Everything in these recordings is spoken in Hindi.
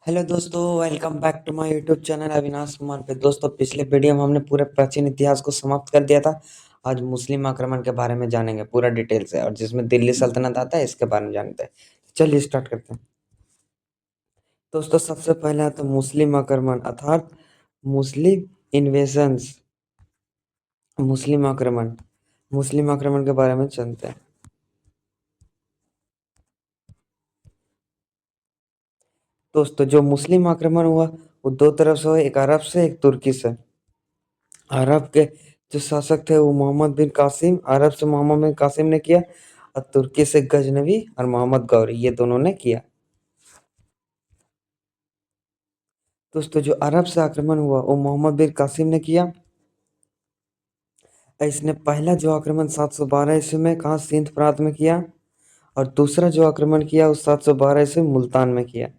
हेलो दोस्तों, welcome back to my YouTube channel Avinash Kumar पे। दोस्तों, पिछले वीडियो में हमने पूरे प्राचीन इतिहास को समाप्त कर दिया था। आज मुस्लिम आक्रमण के बारे में जानेंगे पूरा डिटेल से, और जिसमें दिल्ली सल्तनत आता है इसके बारे में जानते हैं। चलिए स्टार्ट करते हैं। दोस्तों, सबसे पहले आता है मुस्लिम आक्रमण अर्थात मुस्लिम इन्वेजन्स। मुस्लिम आक्रमण मुस्लिम आक्रमण के बारे में जानते हैं। दोस्तों, जो मुस्लिम आक्रमण हुआ वो दो तरफ से हुआ, एक अरब से एक तुर्की से। अरब के जो शासक थे वो मोहम्मद बिन कासिम, अरब से मोहम्मद बिन कासिम ने किया, और तुर्की से गजनवी और मोहम्मद गौरी, ये दोनों ने किया। दोस्तों, जो अरब से आक्रमण हुआ वो मोहम्मद बिन कासिम ने किया। इसने पहला जो आक्रमण 712 ईस्वी में कहाँ सिंध प्रांत में किया, और दूसरा जो आक्रमण किया वो 712 ईस्वी में मुल्तान में किया,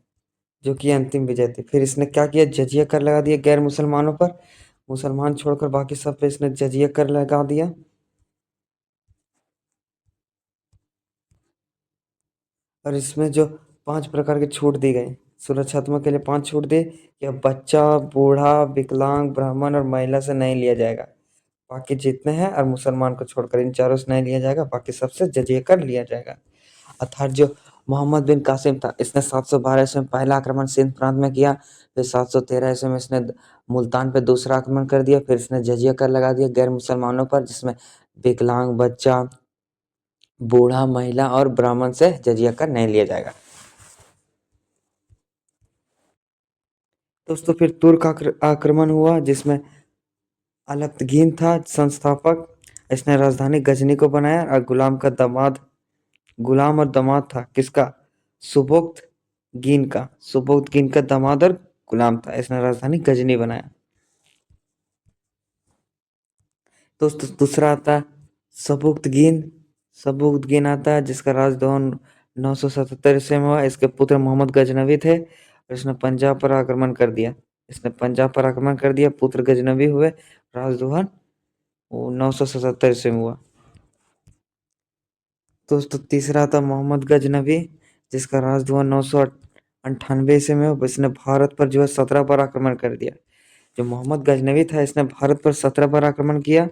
जो कि अंतिम विजय थी। फिर इसने क्या किया, जजिया कर लगा दिया गैर मुसलमानों पर। मुसलमान छोड़कर बाकी सब पे इसने जजिया कर लगा दिया। और इसमें जो 5 प्रकार की छूट दी गई, सुरक्षात्मक के लिए 5 छूट दी कि अब बच्चा, बूढ़ा, विकलांग, ब्राह्मण और महिला से नहीं लिया जाएगा। बाकी जितने हैं, और मुसलमान को छोड़कर इन चारों से नहीं लिया जाएगा, बाकी सबसे जजिया कर लिया जाएगा। अर्थात जो मोहम्मद बिन कासिम था, इसने 712 ईस्वी में पहला आक्रमण सिंध प्रांत में किया। फिर 713 ईस्वी में इसने मुल्तान पे दूसरा आक्रमण कर दिया। फिर इसने जजिया कर लगा दिया गैर मुसलमानों पर, जिसमें विकलांग, बच्चा, बूढ़ा, महिला और ब्राह्मण से जजिया कर नहीं लिया जाएगा। दोस्तों, फिर तुर्क आक्रमण हुआ, जिसमें अलतगीन था संस्थापक। इसने राजधानी गजनी को बनाया, और गुलाम और दामाद था किसका, सुबोक्तगीन का दामाद और गुलाम था। इसने राजधानी गजनी बनाया। दोस्तों, दूसरा आता है सबुक्तगीन। सबुक्तगीन आता है, जिसका राजदौन 977 ईस्वी में हुआ। इसके पुत्र मोहम्मद गजनवी थे, और इसने पंजाब पर आक्रमण कर दिया। पुत्र गजनवी हुए। राजदौन वो 977 ईस्वी में हुआ। दोस्तों, तीसरा था मोहम्मद गजनवी, जिसका राजदौन 998 ईस्वी में हुआ। इसने भारत पर जो है 17 बार आक्रमण कर दिया। जो मोहम्मद गजनवी था, इसने भारत पर 17 बार आक्रमण किया,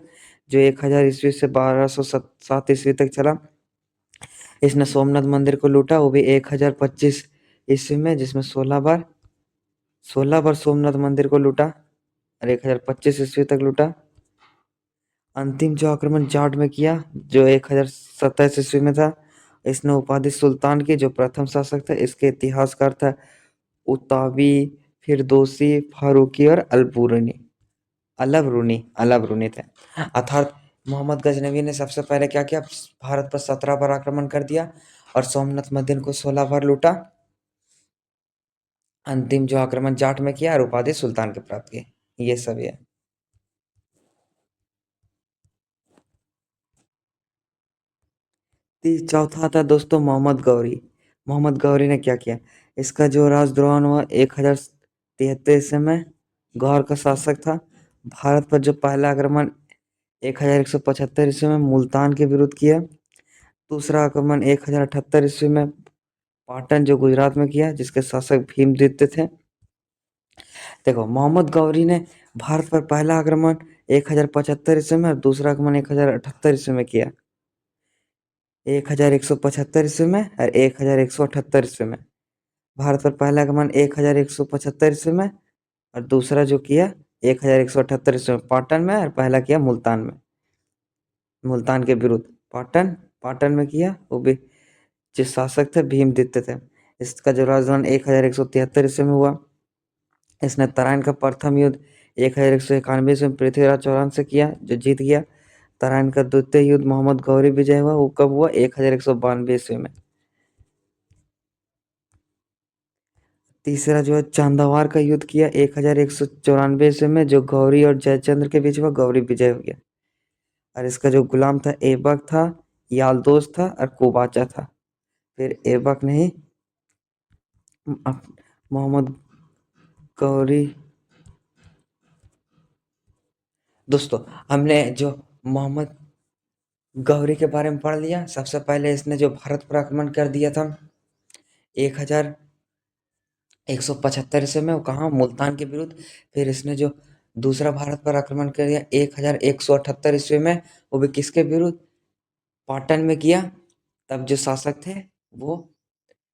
जो 1000 ईस्वी से 1207 ईस्वी तक चला। इसने सोमनाथ मंदिर को लूटा, वो भी 1025 ईस्वी में, जिसमें 16 बार सोमनाथ मंदिर को लूटा, और 1025 ईस्वी तक लूटा। अंतिम जो आक्रमण जाट में किया, जो 1027 ईस्वी में था। इसने उपाधि सुल्तान की, जो प्रथम शासक था। इसके इतिहासकार था उतावी, फिरदौसी, फारूकी और अलब रूनी थे। अर्थात मोहम्मद गजनवी ने सबसे पहले क्या किया, भारत पर 17 बार आक्रमण कर दिया, और सोमनाथ मंदिर को 16 बार लूटा। अंतिम जो आक्रमण जाट में किया, और उपाधि सुल्तान की प्राप्त की। ये सब है। चौथा था दोस्तों मोहम्मद गौरी। मोहम्मद गौरी ने क्या किया, इसका जो राजद्रोह हुआ 1073 में, गौर का शासक था। भारत पर जो पहला आक्रमण 1175 ईस्वी में मुल्तान के विरुद्ध किया। दूसरा आक्रमण 1078 ईस्वी में पाटन, जो गुजरात में किया, जिसके शासक भीमदित्य थे। देखो, मोहम्मद गौरी ने भारत पर पहला आक्रमण 1075 ईस्वी में, और दूसरा आक्रमण 1078 ईस्वी में किया। 1175 ईस्वी में और 1178 ईस्वी में। भारत पर पहला आक्रमण 1175 ईस्वी में, और दूसरा जो किया 1178 ईस्वी में पाटन में, और पहला किया मुल्तान के विरुद्ध पाटन में किया। वो भी जो शासक थे भीमदित्य थे। इसका जो राजधान 1173 ईस्वी में हुआ। इसने तराइन का प्रथम युद्ध 1191 ईस्वी में पृथ्वीराज चौहान से किया, जो जीत गया। तराइन का द्वितीय युद्ध मोहम्मद गौरी विजय हुआ, वो कब हुआ, 1192 ईस्वी में। तीसरा जो है चांदावार का युद्ध किया 1194 ईस्वी में, जो गौरी और जयचंद्र के बीच हुआ। गौरी विजय हो गया। और इसका जो गुलाम था ऐबक था, यालदोस था और कोबाचा था। फिर ऐबक ने ही मोहम्मद गौरी। दोस्तों, हमने जो मोहम्मद गौरी के बारे में पढ़ लिया। सबसे पहले इसने जो भारत पर आक्रमण कर दिया था 175 ईस्वी में वो कहाँ, मुल्तान के विरुद्ध। फिर इसने जो दूसरा भारत पर आक्रमण कर दिया 1178 ईस्वी में, वो भी किसके विरुद्ध, पाटन में किया। तब जो शासक थे वो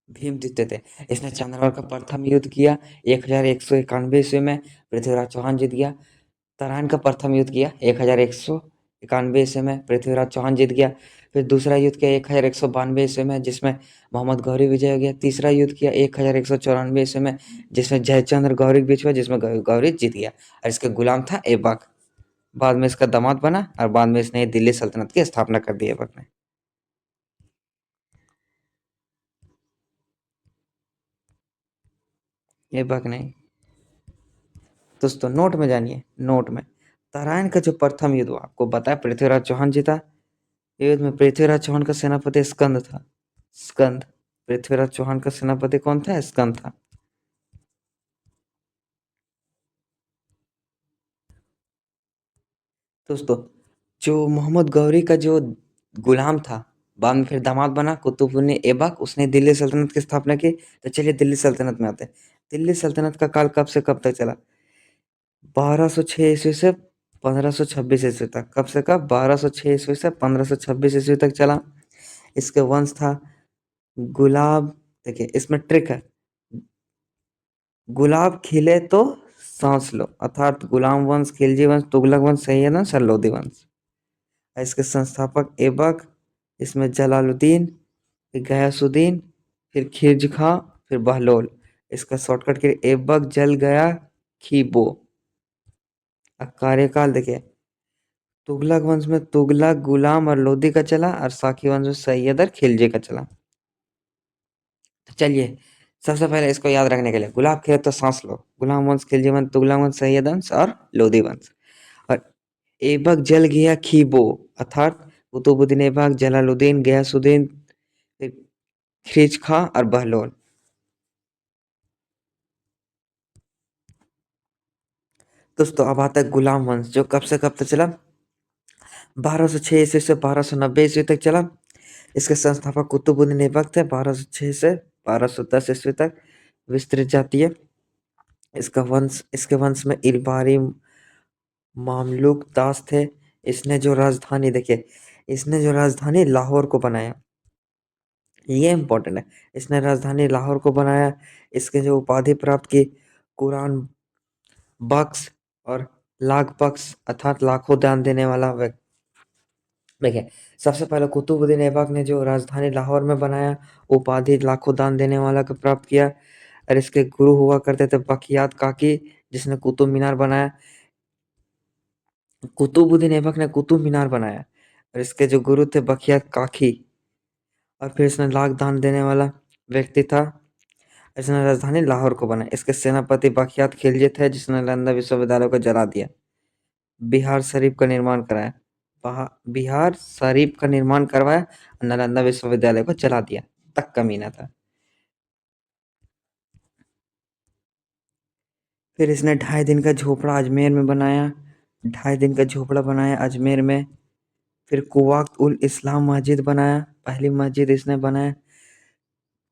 भीमद्वितीय थे। इसने चंद्रवार का प्रथम युद्ध किया 1191 ईस्वी में, पृथ्वीराज चौहान जीत गया। तराइन का प्रथम युद्ध किया 1191 ईस्वी में, पृथ्वीराज चौहान जीत गया। फिर दूसरा युद्ध किया 1192 ईस्वी में, जिसमें मोहम्मद गौरी विजय हो गया। तीसरा युद्ध किया 1194 ईस्वी में, जिसमें जयचंद्र गौरी के बीच हुआ, जिसमें गौरी जीत गया। और इसका गुलाम था ऐबक। बाद में इसका दामाद बना और बाद में इसने दिल्ली सल्तनत की स्थापना कर दी ऐबक ने। ऐबक नहीं दोस्तों, नोट में जानिए, नोट में तराइन का जो प्रथम युद्ध हुआ, आपको बताया पृथ्वीराज चौहान जीता। युद्ध में पृथ्वीराज चौहान का सेनापति स्कंद था। स्कंद, पृथ्वीराज चौहान का सेनापति कौन था, स्कंद था। दोस्तों, जो मोहम्मद गौरी का जो गुलाम था, बाद में फिर दामाद बना कुतुबुद्दीन ऐबक, उसने दिल्ली सल्तनत की स्थापना की। तो चलिए दिल्ली सल्तनत में आते हैं। दिल्ली सल्तनत का काल कब से कब तक चला, 1206 ईस्वी से 1526 ईस्वी तक। कब से कब, 1206 ईस्वी से 1526 ईस्वी तक चला। इसके वंश था गुलाब। देखिए इसमें ट्रिक है, गुलाब खिले तो सांस लो, अर्थात गुलाम वंश, खिलजी वंश, तुगलक वंश, सैयद वंश और लोधी वंश। इसके संस्थापक ऐबक, इसमें जलालुद्दीन, फिर गयासुद्दीन, फिर खिलजी खां, फिर बहलोल। इसका शॉर्टकट के ऐबक, जल गया, खीबो। अब कार्यकाल देखिए, तुगलक वंश में तुगलक, गुलाम और लोधी का चला, और साकी वंश में सैयद और खिलजी का चला। तो चलिए सबसे पहले इसको याद रखने के लिए, गुलाब खिले तो सांस लो, गुलाम वंश, खिलजी वंश, तुगलक वंश, सैयद वंश और लोधी वंश। और ऐबक जल गया खीबो, अर्थात कुतुबुद्दीन ऐबक, जलालुद्दीन, गयासुद्दीन, फिर खिज खां और बहलोल। दोस्तों अब आता है गुलाम वंश, जो कब से कब तक चला, 1206 ईस्वी से 1290 ईस्वी तक चला। इसके संस्थापक कुतुबुद्दीन ऐबक थे। 1206 से 1210 ईस्वी तक विस्तृत जाती है इसके वंश में इल्बारी, मामलुक, दास थे। इसने जो राजधानी देखिए, इसने जो राजधानी लाहौर को बनाया, ये इम्पोर्टेंट है। इसने राजधानी लाहौर को बनाया। इसके जो उपाधि प्राप्त की, कुरान बख्श और लाख बख्श, अर्थात लाखों दान देने वाला व्यक्ति। देखिए सबसे पहले कुतुबुद्दीन ऐबक ने जो राजधानी लाहौर में बनाया, उपाधि लाखों दान देने वाला का प्राप्त किया। और इसके गुरु हुआ करते थे बखियात काकी, जिसने कुतुब मीनार बनाया। कुतुबुद्दीन ऐबक ने कुतुब मीनार बनाया, और इसके जो गुरु थे बखियात काकी। और फिर इसने लाख दान देने वाला व्यक्ति था। इसने राजधानी लाहौर को बनाया। इसके सेनापति बखियात खिलजी थे, जिसने नालंदा विश्वविद्यालय को जला दिया। बिहार शरीफ का निर्माण कराया, बिहार शरीफ का निर्माण करवाया और नालंदा विश्वविद्यालय को जला दिया, तक कमीना था। फिर इसने 2.5 दिन का झोपड़ा अजमेर में बनाया, 2.5 दिन का झोपड़ा बनाया अजमेर में। फिर कुवात उल इस्लाम मस्जिद बनाया, पहली मस्जिद इसने बनाया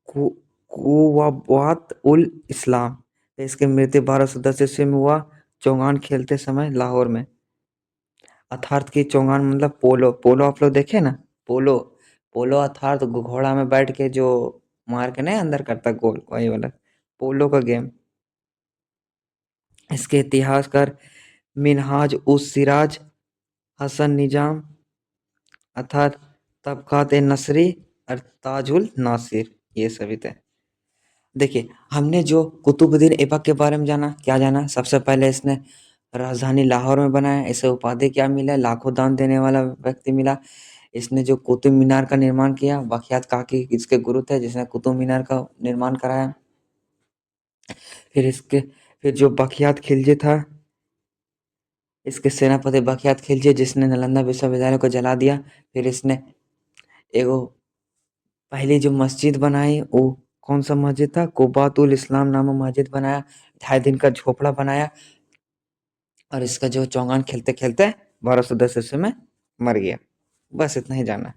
कु कुवात उल इस्लाम। इसकी मृत्यु 1210 ईस्वी में हुआ, चौगान खेलते समय लाहौर में। अर्थात की चौगान मतलब पोलो, पोलो आप लोग देखे ना, पोलो, पोलो अर्थात घोड़ा में बैठ के जो मार के नहीं अंदर करता गोल, वही वाला पोलो का गेम। इसके इतिहासकार मिनहाज उस सिराज, हसन निजाम, अर्थात तबकात नसरी और ताजुल नासिर, ये सभी थे। देखिए हमने जो कुतुबुद्दीन ऐबक के बारे में जाना, क्या जाना, सबसे पहले इसने राजधानी लाहौर में बनाया। इसे उपाधि क्या मिला, लाखों दान देने वाला व्यक्ति मिला। इसने जो कुतुब मीनार का निर्माण किया, बखियात काकी इसके गुरु थे, जिसने कुतुब मीनार का निर्माण कराया। फिर इसके फिर जो बखियात खिलजी था, इसके सेनापति बखियात खिलजी, जिसने नालंदा विश्वविद्यालय को जला दिया। फिर इसने एगो पहली जो मस्जिद बनाई, वो कौन सा मस्जिद था, कुबातुल इस्लाम नामक मस्जिद बनाया। 2.5 दिन का झोपड़ा बनाया, और इसका जो चौगान खेलते खेलते 1210 ईस्वी में मर गया। बस इतना ही जाना है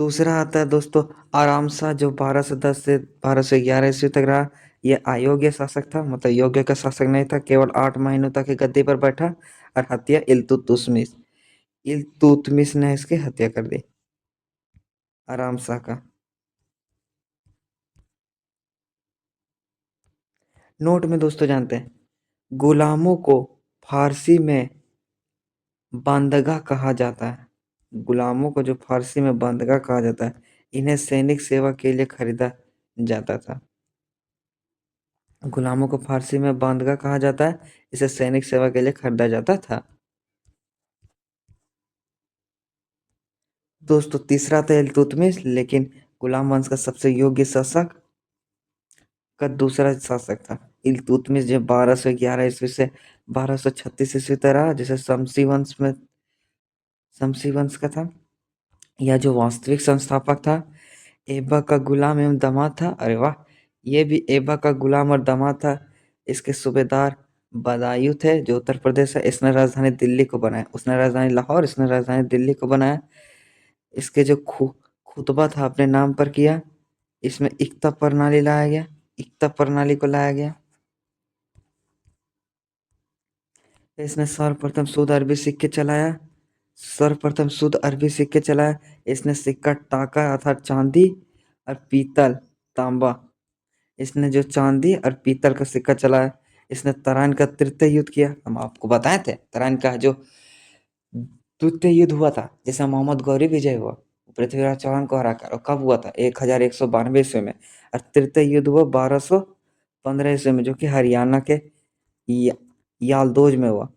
दूसरा आता है दोस्तों आराम शाह, जो 1210 से 1211 ईस्वी तक रहा। यह अयोग्य शासक था, मतलब योग्य का शासक नहीं था, केवल 8 महीनों तक ही गद्दी पर बैठा। और हत्या इल्तुतमिश, इल्तुतमिश ने इसकी हत्या कर दी, आराम शाह का। नोट में दोस्तों जानते हैं, गुलामों को फारसी में बंदगा कहा जाता है। गुलामों को जो फारसी में बंदगा कहा जाता है, इन्हें सैनिक सेवा के लिए खरीदा जाता था। गुलामों को फारसी में बंदगा कहा जाता है, इसे सैनिक सेवा के लिए खरीदा जाता था। दोस्तों तीसरा था इल्तुतमिश, लेकिन गुलाम वंश का सबसे योग्य शासक का दूसरा शासक था इल्तुतमिश, जो 1211 ईस्वी से 1236 ईस्वी तक रहा, जिसे शमसी वंश का था। यह जो वास्तविक संस्थापक था, ऐबक का गुलाम एवं दामाद था। अरे वाह, ये भी ऐबक का गुलाम और दामाद था। इसके सूबेदार बदायूं थे, जो उत्तर प्रदेश है। इसने राजधानी दिल्ली को बनाया, उसने राजधानी लाहौर, इसने राजधानी दिल्ली को बनाया। इसके जो खुतबा था अपने नाम पर किया। इसमें इक्ता प्रणाली लाया गया, इक्ता प्रणाली को लाया गया। इसने सर्वप्रथम शुद्ध अरबी सिक्के चलाया, सर्वप्रथम शुद्ध अरबी सिक्के चलाया। इसने सिक्का टाका अर्थात चांदी और पीतल, तांबा, इसने जो चांदी और पीतल का सिक्का चलाया। इसने तराइन का तृतीय युद्ध किया, हम आपको बताए थे तराइन का जो तृतीय युद्ध हुआ था, जिसमें मोहम्मद गौरी विजय हुआ पृथ्वीराज चौहान को हराकर। और कब हुआ था? 1192 ईस्वी में। और तृतीय युद्ध हुआ 1215 ईस्वी में, जो कि हरियाणा के यालदौज में हुआ,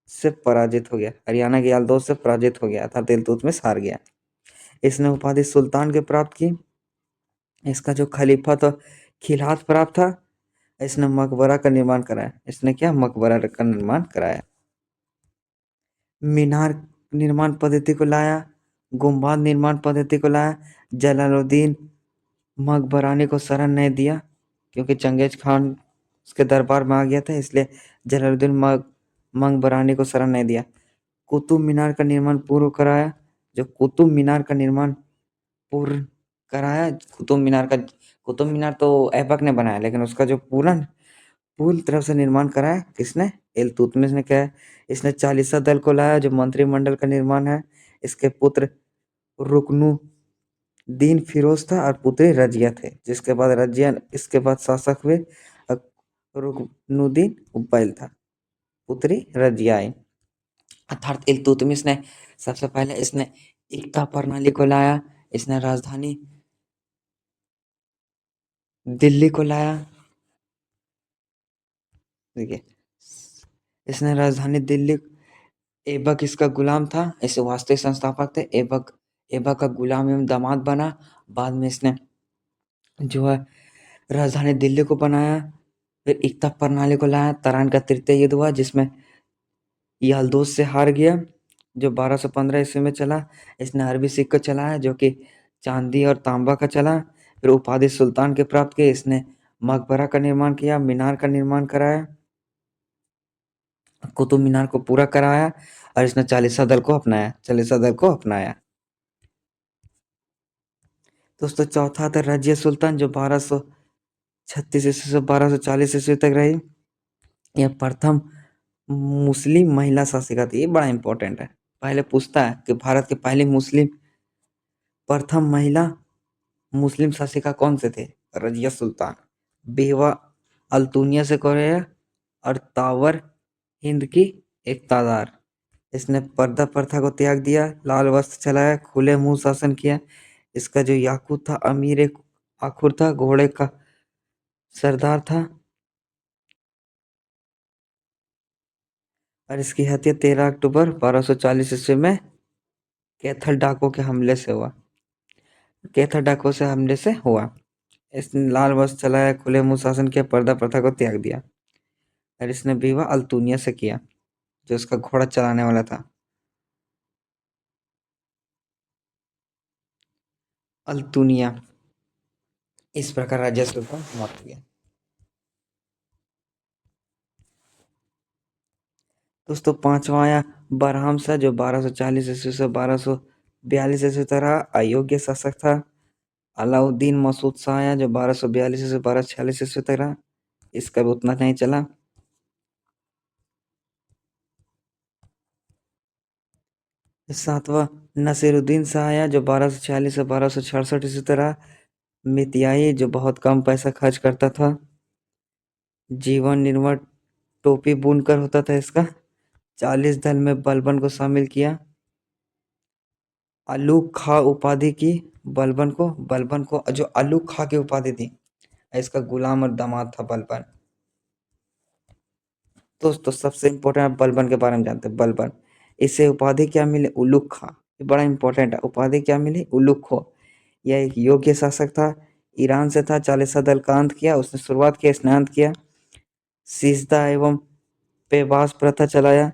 से पराजित हो गया। हरियाणा के यालदौज से पराजित हो गया, अर्थात इल्तुतमिश हार गया। इसने उपाधि सुल्तान के प्राप्त की। इसका जो खलीफा था, खिलाफत प्राप्त था। इसने मकबरा का निर्माण कराया। इसने क्या? मकबरा का निर्माण कराया। मीनार निर्माण पद्धति को लाया, गुम्बाद निर्माण पद्धति को लाया। जलालुद्दीन मकबरानी को शरण नहीं दिया, क्योंकि चंगेज खान उसके दरबार में आ गया था, इसलिए जलालुद्दीन मकबरानी को शरण नहीं दिया। कुतुब मीनार का निर्माण पूर्व कराया, जो कुतुब मीनार का निर्माण पूर्ण कराया। कुतुब मीनार तो ऐबक ने बनाया, लेकिन उसका जो पूर्ण तरफ से निर्माण कराया किसने? इल्तुतमिश ने किया। इसने चालीसा दल को लाया, जो मंत्रिमंडल का निर्माण है। इसके पुत्र रुकनुद्दीन फिरोज था और पुत्री रजिया थे, जिसके बाद रजिया इसके बाद शासक हुए। रुकनुद्दीन उबैल था, पुत्री रजिया आई। अर्थात इल्तुतमिश ने सबसे पहले इसने इक्ता प्रणाली को लाया। इसने राजधानी दिल्ली को लाया। देखिए, इसने राजधानी दिल्ली, ऐबक इसका गुलाम था, ऐसे वास्तविक संस्थापक थे। ऐबक ऐबक का गुलाम एवं दामाद बना। बाद में इसने जो है राजधानी दिल्ली को बनाया। फिर इक्ता प्रणाली को लाया। तराइन का तृतीय युद्ध हुआ, जिसमें यल्दौज से हार गया, जो 1215 ईस्वी में चला। इसने अरबी सिक्का चलाया, जो कि चांदी और तांबा का चला। फिर उपाधि सुल्तान के प्राप्त किए। इसने मकबरा का निर्माण किया, मीनार का निर्माण कराया, कुतुब मीनार को पूरा कराया। और इसने चालीसा दल को अपनाया। दोस्तों चौथा था रजिया सुल्तान, जो 1236 ईस्वी से 1240 ईस्वी तक रही। यह प्रथम मुस्लिम महिला शासिका थी। ये बड़ा इंपॉर्टेंट है, पहले पूछता है कि भारत के पहले प्रथम महिला मुस्लिम शासिका कौन से थे? रजिया सुल्तान। बेवा अल्तुनिया से कोरिया और तावर हिंद की इक़्तादार। इसने पर्दा प्रथा को त्याग दिया, लाल वस्त्र चलाया, खुले मुंह शासन किया। इसका जो याकूत था, अमीर आखुर था, घोड़े का सरदार था। और इसकी हत्या 13 अक्टूबर 1240 ईस्वी में कैथल डाकुओं के हमले से हुआ। कैथल डाकुओं से हमले से हुआ। इसने लाल वस्त्र चलाया, खुले मुंह शासन किया, पर्दा प्रथा को त्याग दिया। और इसने विवाह अल्तुनिया से किया, जो उसका घोड़ा चलाने वाला था। अल्तुनिया। इस प्रकार राज्य सुल्तान समाप्त हुआ। दोस्तों पांचवा आया बरहम शाह, जो 1240 ईस्वी से 1200 42 ईस्वी तक रहा, अयोग्य शासक था। अलाउद्दीन मसूद शाह आया जो 1242 से 1246 ईस्वी तक रहा, इसका भी उतना नहीं चला। सातवां नसीरुद्दीन शाह आया जो 1246 से 1266 ईस्वी तक रहा, मितियाई जो बहुत कम पैसा खर्च करता था, जीवन निर्वाह टोपी बुनकर होता था इसका। 40 दल में बलबन को शामिल किया। अलू खा उपाधि की बलबन को जो अलू खा की उपाधि दी, इसका गुलाम और दामाद था बलबन। दोस्तों सबसे इम्पोर्टेंट आप बलबन के बारे में जानते हैं। बलबन, इसे उपाधि क्या मिली? उलुग खा। ये बड़ा इम्पोर्टेंट है, उपाधि क्या मिली? उलुग खो। यह एक योग्य शासक था, ईरान से था, 40 दल का अंत किया, उसने शुरुआत किया, इसने अंत किया। सिजदा एवं पेबास प्रथा चलाया,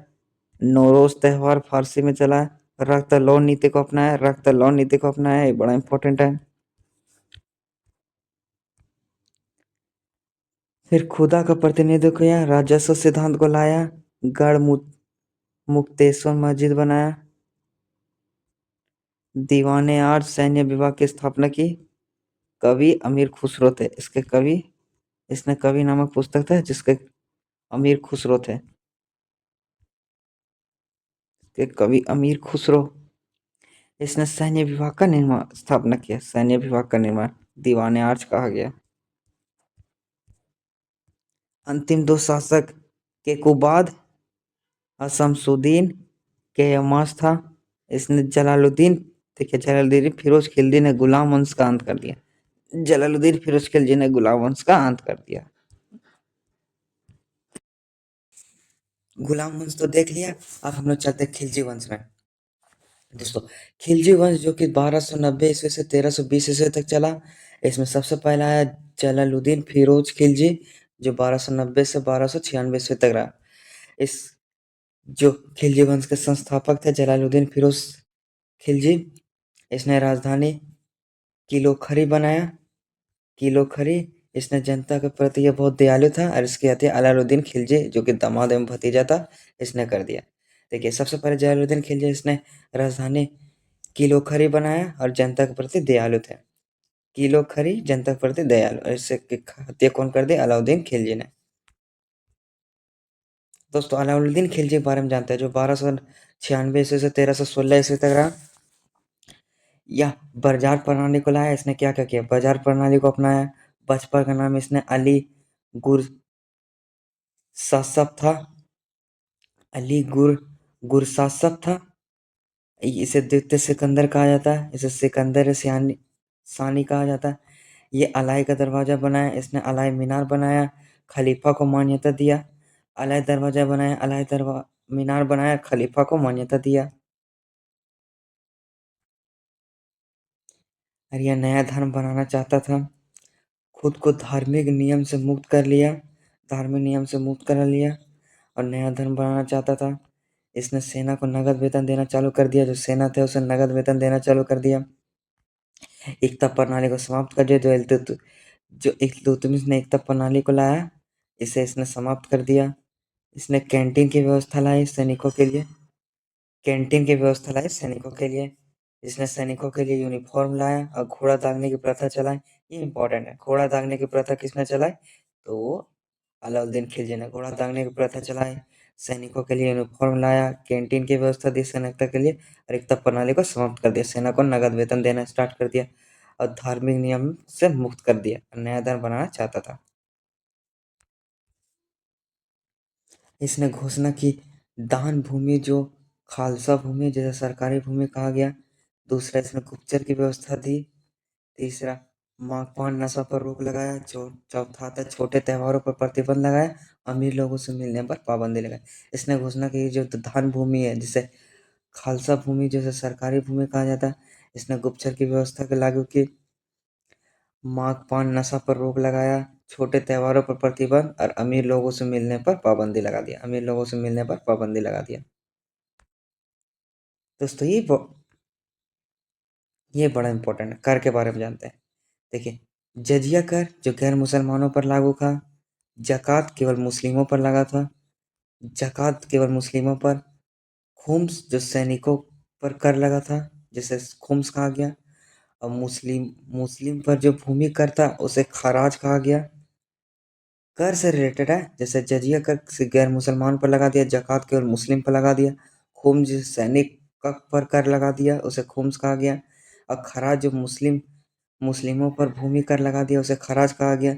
नौरोज त्यौहार फारसी में चलाया, रक्त लौन नीति को अपनाया, रक्त लौन नीति को अपनाया, ये बड़ा इंपॉर्टेंट है। फिर खुदा का प्रतिनिधित्व किया, राजस्व सिद्धांत को लाया, गढ़ मुक्तेश्वर मस्जिद बनाया, दीवाने आर्ट सैन्य विभाग की स्थापना की। कवि अमीर खुसरो थे इसके कवि। इसने कवि नामक पुस्तक था जिसके अमीर खुसरो थे। इसके कवि अमीर खुसरो। इसने सैन्य विभाग का निर्माण स्थापना किया, सैन्य विभाग का निर्माण दीवाने आर्च कहा गया। अंतिम दो शासक के कुबाद शमसुद्दीन के यमास था। इसने जलालुद्दीन, देखिए जलालुद्दीन फिरोज खिलजी ने गुलाम वंश का अंत कर दिया। जलालुद्दीन फिरोज खिलजी ने गुलाम वंश का अंत कर दिया। गुलाम वंश तो देख लिया, अब हम लोग चलते खिलजी वंश में। दोस्तों खिलजी वंश जो कि 1290 ईस्वी से 1320 ईस्वी तक चला, इसमें सबसे पहला आया जलालुद्दीन फिरोज खिलजी जो 1290 से 1296 ईस्वी तक रहा। इस जो खिलजी वंश के संस्थापक थे जलालुद्दीन फिरोज खिलजी, इसने राजधानी किलोखरी बनाया। किलोखरी, इसने जनता के प्रति ये बहुत दयालु था और इसकी हत्या अलाउद्दीन खिलजी जो कि दामाद एवं भतीजा था, इसने कर दिया। देखिए सबसे पहले जलालुद्दीन खिलजी इसने राजधानी किलोखरी बनाया और जनता के प्रति दयालु थे। किलोखरी जनता के प्रति दयालु, और इससे हत्या कौन कर दी? अलाउद्दीन खिलजी ने। दोस्तों अलाउद्दीन खिलजी के बारे में जानते हैं जो 1296 ईस्वी से 1316 ईस्वी तक रहा। यह बाजार प्रणाली को लाया। इसने क्या क्या किया? बाजार प्रणाली को अपनाया। बचपन का नाम इसने अली गुर सासब था, अली गुरसासब था। इसे द्वितीय सिकंदर कहा जाता है, इसे सिकंदर सानी कहा जाता है। ये अलाई का दरवाजा बनाया, इसने अलाई मीनार बनाया, खलीफा को मान्यता दिया। अलाई दरवाजा बनाया, मीनार बनाया, खलीफा को मान्यता दिया। और यह नया धर्म बनाना चाहता था, खुद को धार्मिक नियम से मुक्त कर लिया, धार्मिक नियम से मुक्त कर लिया और नया धर्म बनाना चाहता था। इसने सेना को नगद वेतन देना चालू कर दिया, जो सेना थे उसे नगद वेतन देना चालू कर दिया। एकता प्रणाली को समाप्त कर दिया, जो इल्तुतमिश ने एकता प्रणाली को लाया, इसे इसने समाप्त कर दिया। इसने कैंटीन की व्यवस्था लाई सैनिकों के लिए, कैंटीन की व्यवस्था लाई सैनिकों के लिए। इसने सैनिकों के लिए यूनिफॉर्म लाया और घोड़ा दागने की प्रथा चलाई। ये इंपॉर्टेंट है, घोड़ा दागने की प्रथा किसने चलाई? तो वो अलाउद्दीन खिलजी ने घोड़ा दागने की प्रथा चलाई। सैनिकों के लिए यूनिफॉर्म लाया, कैंटीन की व्यवस्था दी सैनिकता के लिए, और एकता प्रणाली को समाप्त कर दिया, सेना को नगद वेतन देना स्टार्ट कर दिया और धार्मिक नियम से मुक्त कर दिया, नया धर्म बनाना चाहता था। इसने घोषणा की दान भूमि जो खालसा भूमि जैसे सरकारी भूमि कहा गया। दूसरा इसने गुप्तचर की व्यवस्था दी। तीसरा मांग नशा पर रोक लगाया। चौथा था छोटे त्योहारों पर प्रतिबंध लगाया। अमीर लोगों से मिलने पर पाबंदी लगाई। इसने घोषणा की जो दान भूमि है जिसे खालसा भूमि जैसे सरकारी भूमि कहा जाता है, इसने गुप्तचर की व्यवस्था के लागू की। मांग पान नशा पर रोक लगाया, छोटे त्योहारों पर प्रतिबंध और अमीर लोगों से मिलने पर पाबंदी लगा दिया, अमीर लोगों से मिलने पर पाबंदी लगा दिया। दोस्तों ये बड़ा इंपॉर्टेंट है। कर के बारे में जानते हैं। देखिए जजिया कर जो गैर मुसलमानों पर लागू था, जक़ात केवल मुस्लिमों पर लगा था, जक़ात केवल मुस्लिमों पर, खुम्स जो सैनिकों पर कर लगा था, जिसे खुम्स कहा गया। और मुस्लिम मुस्लिम पर जो भूमि कर था उसे खराज कहा गया। कर से रिलेटेड है, जैसे जजिया कर से गैर मुसलमान पर लगा दिया, जक़ात केवल मुस्लिम पर लगा दिया। खुम्स जिस सैनिक पर कर लगा दिया उसे खुम्स कहा गया। और खराज जो मुस्लिमों पर भूमि कर लगा दिया उसे खराज कहा गया।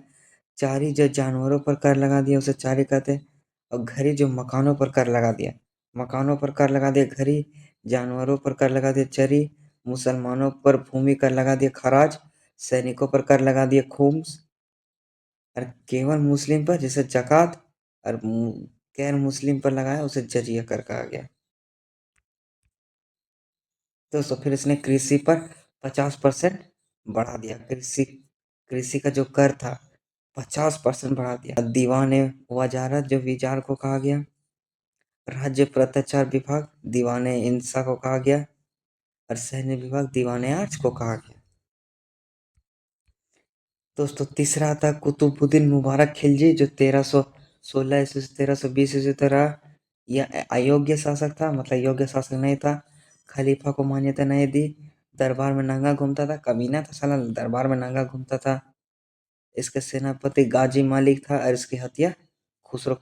चारी जो जानवरों पर कर लगा दिया उसे चारी कहते हैं। और घरी जो मकानों पर कर लगा दिया, मकानों पर कर लगा दिया घरी, जानवरों पर कर लगा दिया चरी, मुसलमानों पर भूमि कर लगा दिया खराज, सैनिकों पर कर लगा दिया खुम्स, और केवल मुस्लिम पर जैसे जक़ात, और गैर मुस्लिम पर लगाया उसे जजिया कर कहा गया। दोस्तों फिर इसने कृषि पर 50% बढ़ा दिया। कृषि का जो कर था 50% बढ़ा दिया। दीवान वजारत जो विचार को कहा गया। राज्य प्रत्याचार विभाग दीवान इंसा को कहा गया। और सैन्य विभाग दीवान आर्च को कहा गया। दोस्तों तीसरा आता है कुतुबुद्दीन मुबारक खिलजी, जो 1316 ईस्वी से 1320 ईस्वी तक रहा। यह अयोग्य शासक था, मतलब योग्य शासक नहीं था। खलीफा को मान्यता नहीं दी। दरबार में नंगा घूमता था, कमीना था साला, दरबार में नंगा घूमता था। इसके सेनापति गाजी मालिक था और इसकी हत्या खुसरो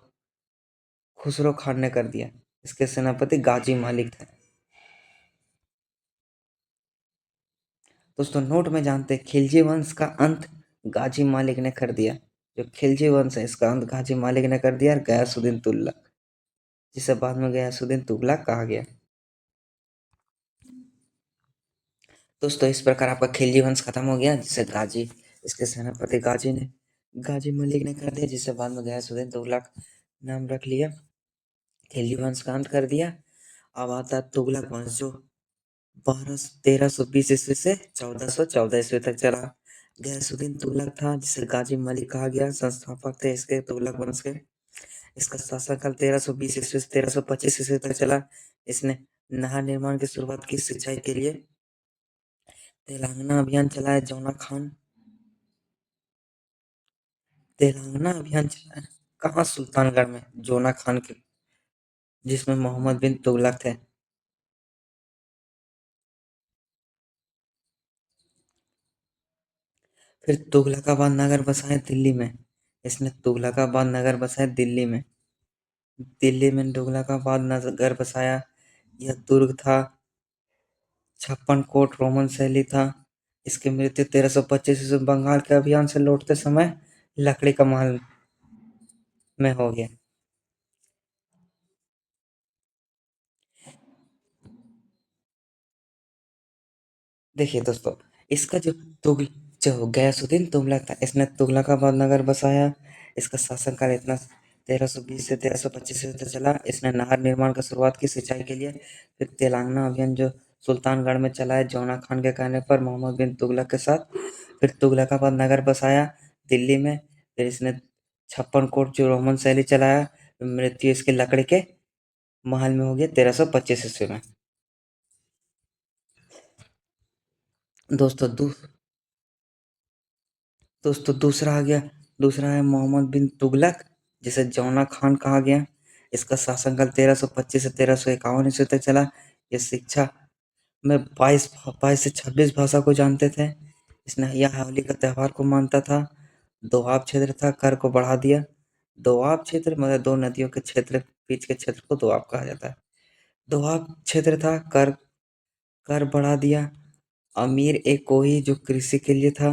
खुसरो खान ने कर दिया। इसके सेनापति गाजी मालिक थे। दोस्तों नोट में जानते हैं खिलजी वंश का अंत गाजी मालिक ने कर दिया। जो खिलजी वंश है इसका अंत गाजी मालिक ने कर दिया। गयासुद्दीन तुगलक, जिसे बाद में गयासुद्दीन तुगलक कहा गया। दोस्तों इस प्रकार आपका खिलजी वंश खत्म हो गया, जिसे गाजी, इसके सेनापति गाजी मलिक ने कर दिया, जिसे बाद में गयासुद्दीन तुगलक नाम रख लिया। खिलजी वंश का अंत कर दिया। अब आता है तुगलक वंश, जो 1320 ईस्वी से 1414 ईस्वी तक चला। गयासुद्दीन तुगलक था, जिसे गाजी मलिक कहा गया, संस्थापक थे इसके तुगलक वंश के। इसका शासनकाल 1320 ईस्वी से 1325 ईस्वी तक चला। इसने नहर निर्माण की शुरुआत की, सिंचाई के लिए तेलंगाना अभियान चलाया। तेलंगाना अभियान चलाया कहाँ? सुल्तानगढ़ में, जोना खान के, जिसमें मोहम्मद बिन तुगलक थे। फिर तुगलकाबाद नगर बसाया दिल्ली में। इसने तुगलकाबाद नगर बसाया दिल्ली में। दिल्ली में तुगलकाबाद नगर बसाया। यह दुर्ग था, 56 कोट रोमन शैली था। इसकी मृत्यु 1325 ईस्वी में बंगाल के अभियान से लौटते समय लकड़ी का महल में हो गया। देखिए दोस्तों, इसका जो गयासुद्दीन तुगलक था, इसने तुगलकाबाद नगर बसाया। इसका शासनकाल इतना 1320 से 1325 तक चला। इसने नहर निर्माण की शुरुआत की, सिंचाई के लिए। फिर तेलंगाना अभियान जो सुल्तानगढ़ में चलाया, जौना खान के कहने पर मोहम्मद बिन तुगलक के साथ। फिर तुगलकाबाद नगर बसाया दिल्ली में। फिर इसने 56 कोट जो रोमन शैली चलाया। मृत्यु इसके लकड़ी के महल में हो गया 1325 ईस्वी में। दोस्तों दूसरा आ गया। दूसरा है मोहम्मद बिन तुगलक, जिसे जौना खान कहा गया। इसका शासनकाल 1325 से 1351 ईस्वी तक चला। ये शिक्षा में 22 से 26 भाषा को जानते थे। इसने यह होली का त्यौहार को मानता था। दोआब क्षेत्र था, कर को बढ़ा दिया। दोआब क्षेत्र मतलब दो नदियों के क्षेत्र, बीच के क्षेत्र को दोआब कहा जाता है। दोआब क्षेत्र था, कर कर बढ़ा दिया। अमीर एक कोही जो कृषि के लिए था।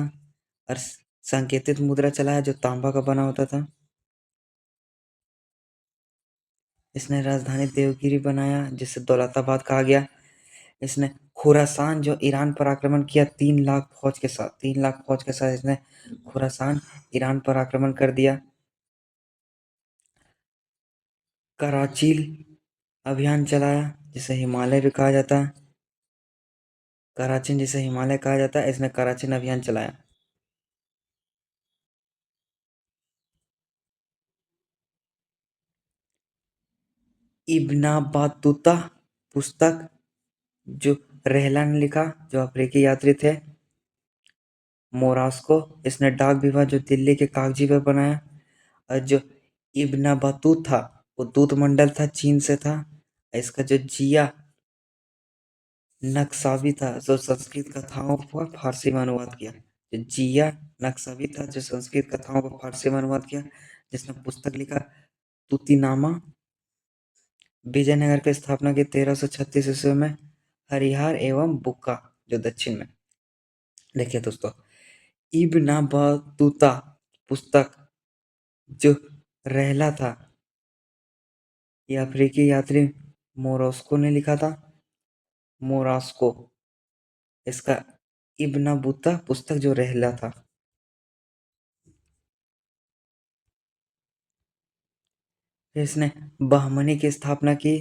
और सांकेतिक मुद्रा चलाया जो तांबा का बना होता था। इसने राजधानी देवगिरी बनाया, जिसे दौलताबाद कहा गया। इसने खुरासान जो ईरान पर आक्रमण किया, 3 लाख फौज के साथ इसने खुरासान ईरान पर आक्रमण कर दिया। कराचील अभियान चलाया, जिसे हिमालय भी कहा जाता है। कराचीन जिसे हिमालय कहा जाता है, इसने कराचीन अभियान चलाया। इब्न बतूता पुस्तक जो रेहला ने लिखा, जो अफ्रीकी यात्री थे, मोरास्को, इसने डाक विभाग जो दिल्ली के कागजी पर बनाया। और जो इब्न बतूत था वो दूत मंडल था, चीन से था। इसका जो जिया नक्साबी था जो संस्कृत कथाओं को फारसी में अनुवाद किया। जो जिया नक्साबी था जो संस्कृत कथाओं को फारसी में अनुवाद किया, जिसने पुस्तक लिखा तुतिनामा। विजयनगर की स्थापना की 1336 ईस्वी में। हरिहर एवं बुक्का जो दक्षिण में। देखिए दोस्तों, इब्न बतूता पुस्तक जो रहला था, ये अफ्रीकी यात्री मोरस्को ने लिखा था। मोरास्को, इसका इब्न बतूता पुस्तक जो रहला था। फिर इसने बहमनी की स्थापना की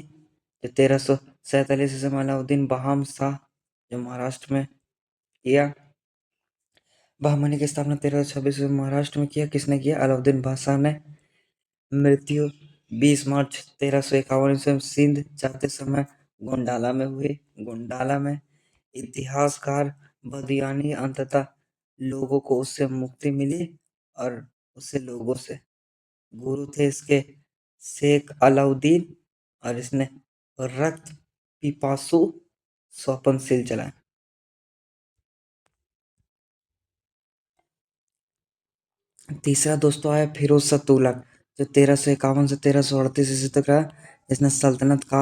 जो 1347 ईस्वी में अलाउद्दीन बहम शाह जो महाराष्ट्र में किया। बहमनी की स्थापना 1326 में महाराष्ट्र में किया। किसने किया? अलाउद्दीन बादशाह ने। मृत्यु 20 मार्च 1351 ईस्वी में सिंध जाते समय गोंडाला में हुई। गोंडाला में इतिहासकार बदियानी अंततः लोगों को उससे मुक्ति मिली और उससे लोगों से। गुरु थे इसके शेख अलाउद्दीन और इसने रक्त पिपासु स्वप्नशील चलाए। तीसरा दोस्तों आया फिरोज शाह तुगलक जो 1351 से 1338 ईस्वी तक रहा। इसने सल्तनत का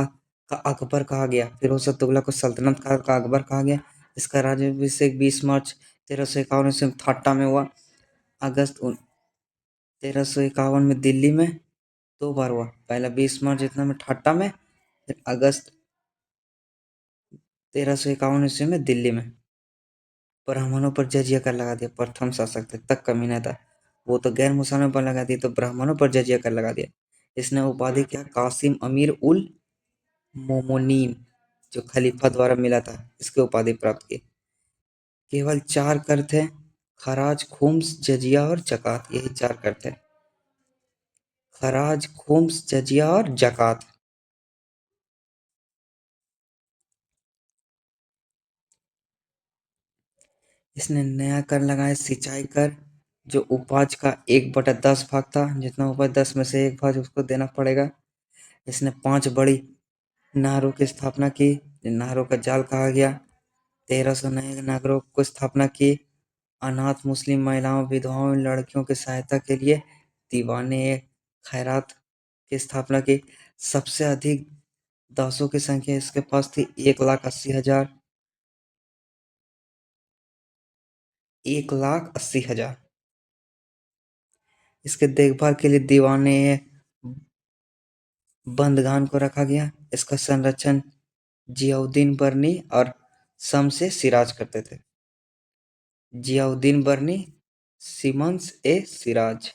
अकबर कहा गया। फिरोज शाह तुगलक को सल्तनत का अकबर कहा गया। इसका राज्याभिषेक 20 मार्च 1351 ईस्वी में थाटा में हुआ। अगस्त 1351 में दिल्ली में 2 बार हुआ। पहला 20 मार्च इतना में ठाटा में, फिर अगस्त 1351 ईस्वी में दिल्ली में। ब्राह्मणों पर जजिया कर लगा दिया। प्रथम शासक थे, तक कमीना था, वो तो गैर मुसलमानों पर लगा दिया, तो ब्राह्मणों पर जजिया कर लगा दिया। इसने उपाधि क्या? कासिम अमीर उल मोमोनीन जो खलीफा द्वारा मिला था, इसकी उपाधि प्राप्त की। केवल 4 कर थे, खराज, खुम्स, जजिया और जकात। यही 4 कर थे, खराज, खुम्स, जजिया और जकात। इसने नया कर लगाया सिंचाई कर जो उपज का 1/10 भाग था। जितना उपज 10 में से 1 भाग उसको देना पड़ेगा। इसने 5 बड़ी नहरों की स्थापना की, नहरों का जाल कहा गया। 1300 नए नगरों को स्थापना की। अनाथ मुस्लिम महिलाओं, विधवाओं, लड़कियों की सहायता के लिए दीवाने खैरात की स्थापना की। सबसे अधिक दासों की संख्या इसके पास थी 1,80,000। 1,80,000। इसके देखभाल के लिए दीवाने बंदगान को रखा गया। इसका संरक्षण जियाउद्दीन बर्नी और शम्स सिराज करते थे। जियाउद्दीन बर्नी, सिमंस सिराज।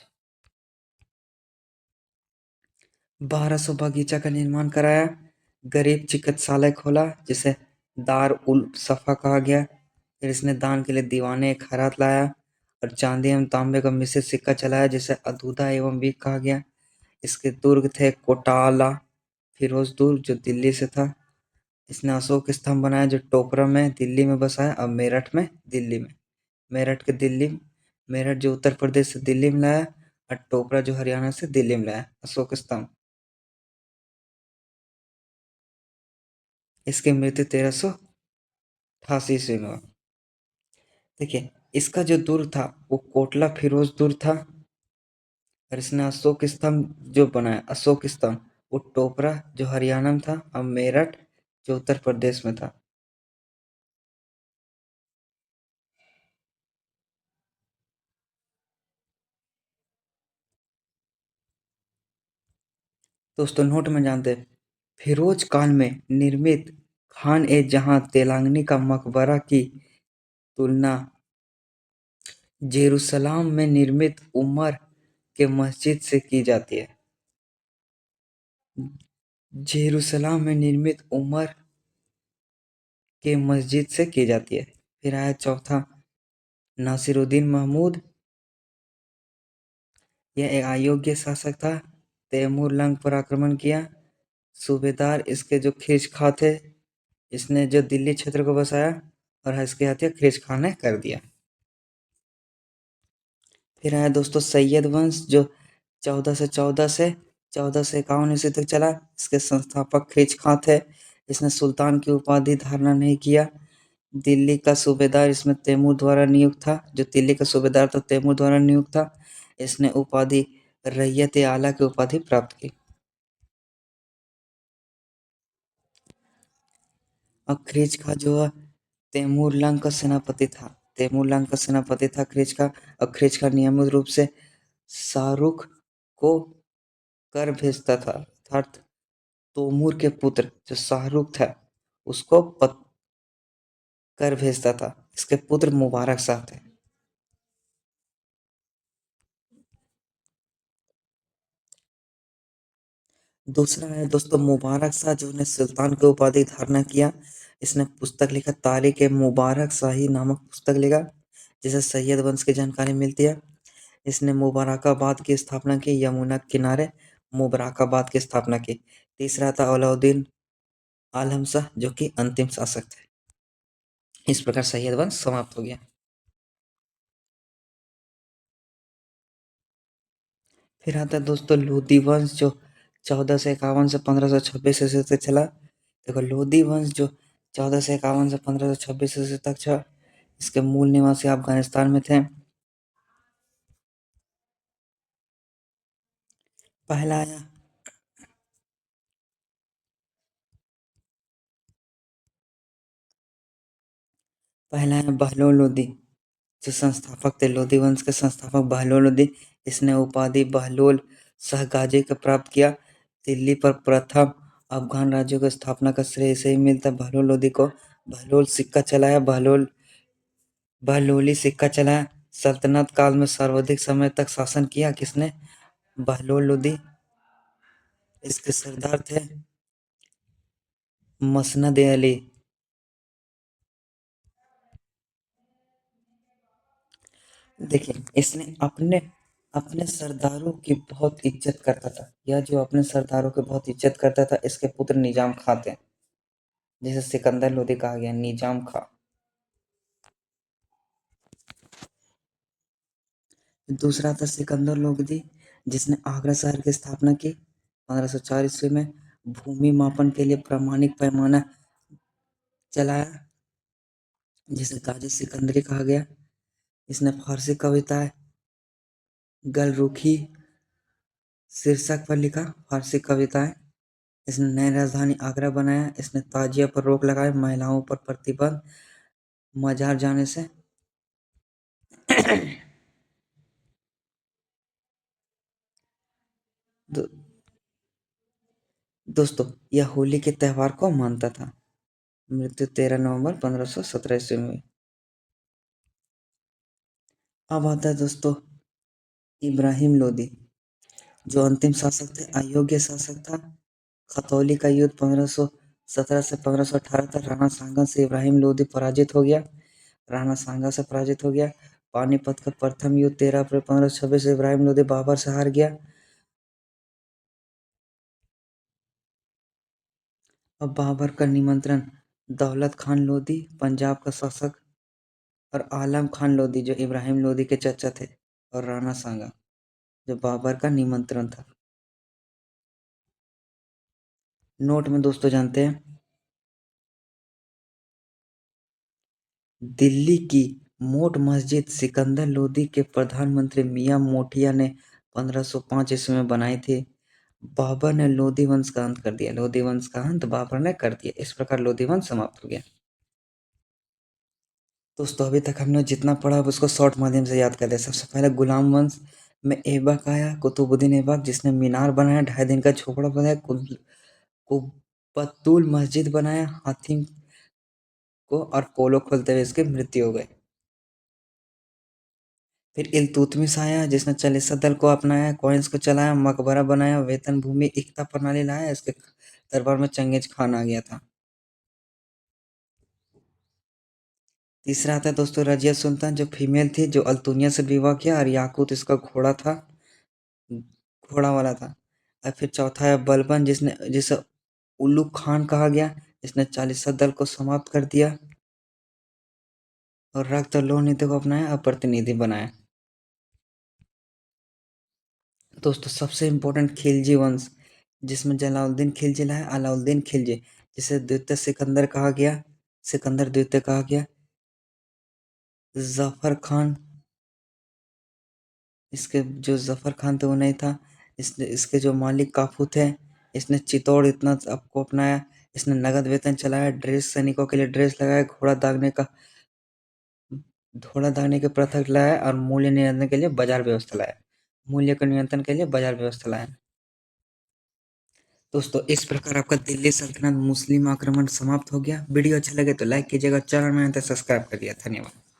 1200 बगीचा का निर्माण कराया। गरीब चिकित्सालय खोला जिसे दार उल सफा कहा गया। फिर इसने दान के लिए दीवाने खैरात लाया और चांदी एवं तांबे का मिश्रित सिक्का चलाया जिसे अधूधा एवं भी कहा गया। इसके दुर्ग थे कोटाला, फिरोज दुर्ग जो दिल्ली से था। इसने अशोक स्तंभ बनाया जो टोकरा में दिल्ली में बसाया और मेरठ में दिल्ली में। मेरठ के दिल्ली, मेरठ जो उत्तर प्रदेश से दिल्ली में लाया और टोकरा जो हरियाणा से दिल्ली में लाया अशोक स्तंभ। इसकी मृत्यु 1388 ईस्वी में हुआ। देखिए, इसका जो दुर्ग था वो कोटला फिरोज दुर्ग था और इसने अशोक स्तंभ जो बनाया अशोक स्तंभ वो टोपरा जो हरियाणा में था और मेरठ जो उत्तर प्रदेश में था। दोस्तों नोट में जानते हैं, फिरोज काल में निर्मित खान ए जहां तेलांगनी का मकबरा की तुलना जेरूसलाम में निर्मित उमर के मस्जिद से की जाती है। जेरूसलाम में निर्मित उमर के मस्जिद से की जाती है। फिर आया चौथा नासिरुद्दीन महमूद। यह एक अयोग्य शासक था। तैमूर लंग पर आक्रमण किया। सूबेदार इसके जो खीज खा थे, इसने जो दिल्ली क्षेत्र को बसाया और इसके हत्या खीज खां ने कर दिया। फिर आया दोस्तों सैयद वंश जो 14 से 51 ईस्वी तक चला। इसके संस्थापक खीज खां थे। इसने सुल्तान की उपाधि धारण नहीं किया। दिल्ली का सूबेदार इसमें तैमूर द्वारा नियुक्त था। जो दिल्ली का सूबेदार था तैमूर द्वारा नियुक्त था। इसने उपाधि रैयत आला की उपाधि प्राप्त की। अब खिज का जो है तैमूर लंग का सेनापति था। तैमूर लंग का सेनापति था खिज का। और खिज का नियमित रूप से शाहरुख को कर भेजता था, अर्थात तैमूर के पुत्र जो शाहरुख था उसको कर भेजता था। इसके पुत्र मुबारक शाह थे। दूसरा है दोस्तों मुबारक शाह जो ने सुल्तान की उपाधि धारण किया। इसने पुस्तक लिखा तारिक ए मुबारक शाही नामक पुस्तक लिखा जिसे सैयद वंश की जानकारी मिलती है। इसने मुबारकाबाद की स्थापना की, यमुना किनारे मुबारकाबाद की स्थापना की। तीसरा था अलाउद्दीन आलम शाह जो कि अंतिम शासक थे। इस प्रकार सैयद वंश समाप्त हो गया। फिर आता है दोस्तों लोधी वंश जो 1451 से 1526 ईस्वी तक चला। देखो लोधी वंश जो 1451 से 1526 ईस्वी तक था, इसके मूल निवासी अफगानिस्तान में थे। पहला आया पहला है बहलोल लोधी जो संस्थापक थे। लोधी वंश के संस्थापक बहलोल लोधी। इसने उपाधि बहलोल शाह गाजी का प्राप्त किया। दिल्ली पर प्रथम अफगान राज्यों की स्थापना का श्रेय इसे ही मिलता है बहलोल लोधी को। बहलोल सिक्का चलाया। बहलोली सिक्का चलाया। सल्तनत काल में सर्वाधिक समय तक शासन किया किसने? बहलोल लोधी। इसके सरदार थे मसनद अली। देखिए इसने अपने अपने सरदारों की बहुत इज्जत करता था। यह जो अपने सरदारों की बहुत इज्जत करता था इसके पुत्र निजाम खां थे, जिसे सिकंदर लोधी कहा गया। निजाम खां। दूसरा था सिकंदर लोधी जिसने आगरा शहर की स्थापना की 1504 ईस्वी में। भूमि मापन के लिए प्रामाणिक पैमाना चलाया जिसे गाजी सिकंदरी कहा गया। इसने फारसी कविताएं गलरुखी शीर्षक पर लिखा फारसी कविताएं। इसने नई राजधानी आगरा बनाया। इसने ताजिया पर रोक लगाई, महिलाओं पर प्रतिबंध, मजार जाने से। दो, दोस्तों यह होली के त्यौहार को मानता था। मृत्यु 13 नवंबर 1517 ईस्वी में। अब आता है दोस्तों इब्राहिम लोदी जो अंतिम शासक थे, अयोग्य शासक था। खतौली का युद्ध 1517 से 1518 तक राणा सांगा से इब्राहिम लोदी पराजित हो गया। राणा सांगा से पराजित हो गया। पानीपत का प्रथम युद्ध 13 अप्रैल 1526 इब्राहिम लोदी बाबर से हार गया। अब बाबर का निमंत्रण दौलत खान लोदी पंजाब का शासक और आलम खान लोदी जो इब्राहिम लोदी के चाचा थे और राणा सांगा जो बाबर का निमंत्रण था। नोट में दोस्तों जानते हैं दिल्ली की मोट मस्जिद सिकंदर लोदी के प्रधानमंत्री मियां मोटिया ने 1505 ईस्वी में बनाई थी। बाबर ने लोधी वंश का अंत कर दिया। लोधी वंश का अंत बाबर ने कर दिया। इस प्रकार लोधी वंश समाप्त हो गया। दोस्तों अभी तक हमने जितना पढ़ा अब उसको शॉर्ट माध्यम से याद कर लिया। सबसे पहले गुलाम वंश में ऐबक आया, कुतुबुद्दीन ऐबक जिसने मीनार बनाया, 2.5 दिन का झोपड़ा बनाया, कुतुबतुल मस्जिद बनाया, हाथी को और पोलो खोलते हुए इसकी मृत्यु हो गई। फिर इल्तुतमिश आया जिसने चालीसा दल को अपनाया, कॉइन्स को चलाया, मकबरा बनाया, वेतन भूमि एकता प्रणाली लाया। इसके दरबार में चंगेज खान आ गया था। तीसरा आता है दोस्तों रजिया सुल्तान जो फीमेल थी, जो अल्तुनिया से विवाह किया और याकूत इसका घोड़ा था, घोड़ा वाला था। और फिर चौथा है बलबन जिसे उल्लू खान कहा गया, जिसने चालीसा दल को समाप्त कर दिया और रक्त और लौह नीति को अपनाया और प्रतिनिधि बनाया। दोस्तों सबसे इम्पोर्टेंट खिलजी वंश जिसमें जलालुद्दीन खिलजी लाया, अलाउद्दीन खिलजी जिसे द्वितीय सिकंदर कहा गया, सिकंदर द्वितीय कहा गया। जफर खान, इसके जो जफर खान थे वो नहीं था। इसने, इसके जो मालिक काफू थे, इसने चित्तौड़ इतना आपको अपनाया। इसने नगद वेतन चलाया, ड्रेस सैनिकों के लिए ड्रेस लगाया, घोड़ा दागने के प्रथा लाया और मूल्य नियंत्रण के लिए बाजार व्यवस्था लाया। मूल्य के नियंत्रण के लिए बाजार व्यवस्था लाया। दोस्तों इस प्रकार आपका दिल्ली सल्तनत मुस्लिम आक्रमण समाप्त हो गया। वीडियो अच्छा लगे तो लाइक कीजिएगा, चैनल में तो सब्सक्राइब करिए। धन्यवाद।